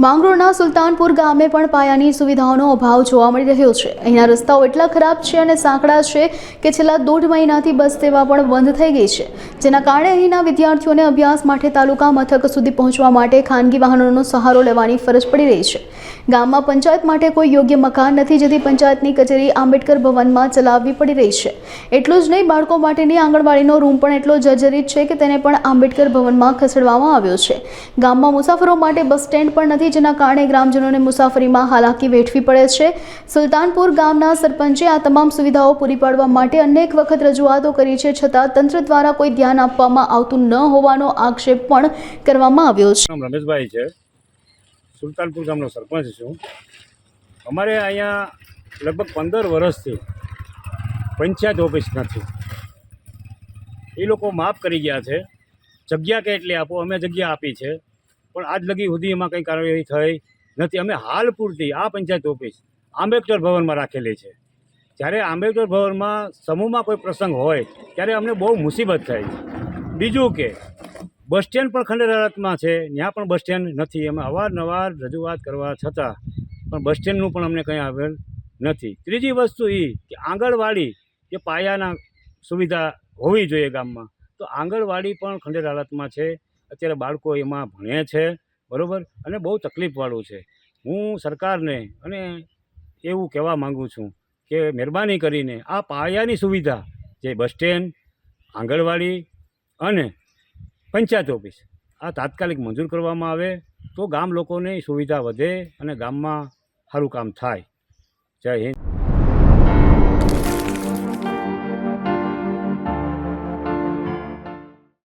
માંગરોળના સુલતાનપુર ગામે પણ પાયાની સુવિધાઓનો અભાવ જોવા મળી રહ્યો છે। અહીંના રસ્તાઓ એટલા ખરાબ છે અને સાંકડા છે કે છેલ્લા 1.5 મહિનાથી બસ સેવા પણ બંધ થઈ ગઈ છે, જેના કારણે અહીંના વિદ્યાર્થીઓને અભ્યાસ માટે તાલુકા મથક સુધી પહોંચવા માટે ખાનગી વાહનોનો સહારો લેવાની ફરજ પડી રહી છે। ગામમાં પંચાયત માટે કોઈ યોગ્ય મકાન નથી, જેથી પંચાયતની કચેરી આંબેડકર ભવનમાં ચલાવવી પડી રહી છે। એટલું જ નહીં, બાળકો માટેની આંગણવાડીનો રૂમ પણ એટલો જર્જરિત છે કે તેને પણ આંબેડકર ભવનમાં ખસેડવામાં આવ્યો છે। ગામમાં મુસાફરો માટે બસ સ્ટેન્ડ પણ નથી, જેના કારણે ગ્રામજનોને મુસાફરીમાં હાલાકી વેઠવી પડે છે। સુલતાનપુર ગામના સરપંચે આ તમામ સુવિધાઓ પૂરી પાડવા માટે અનેક વખત રજૂઆતો કરી છે, છતાં તંત્ર દ્વારા કોઈ ધ્યાન આપવામાં આવતું ન હોવાનો આક્ષેપ પણ કરવામાં આવ્યો છે। રમેશભાઈ છે, સુલતાનપુર ગામનો સરપંચ છું। અમારે અહીંયા લગભગ 15 વર્ષથી પંચાયત ઓફિસ નથી। એ લોકો માફ કરી ગયા છે, જગ્યા કેટલી આપો, અમે જગ્યા આપી છે, પણ આજ લગી સુધી એમાં કંઈ કાર્યવાહી થઈ નથી। અમે હાલ પૂરતી આ પંચાયત ઓફિસ આંબેડકર ભવનમાં રાખેલી છે। જ્યારે આંબેડકર ભવનમાં સમૂહમાં કોઈ પ્રસંગ હોય ત્યારે અમને બહુ મુસીબત થાય છે। બીજું કે બસ સ્ટેન્ડ પણ ખંડેર હાલતમાં છે, ત્યાં પણ બસ સ્ટેન્ડ નથી। અમે અવારનવાર રજૂઆત કરવા છતાં પણ બસ સ્ટેન્ડનું પણ અમને કંઈ આવેલ નથી। ત્રીજી વસ્તુ એ કે આંગણવાડી જે પાયાના સુવિધા હોવી જોઈએ ગામમાં, તો આંગણવાડી પણ ખંડેર હાલતમાં છે। અત્યારે બાળકો એમાં ભણે છે, બરાબર, અને બહુ તકલીફવાળું છે। હું સરકારને અને એવું કહેવા માગું છું કે મહેરબાની કરીને આ પાયાની સુવિધા જે બસ સ્ટેન્ડ, આંગણવાડી અને પંચાયત ઓફિસ આ તાત્કાલિક મંજૂર કરવામાં આવે તો ગામ લોકોની સુવિધા વધે અને ગામમાં સારું કામ થાય। જય હિન્દ।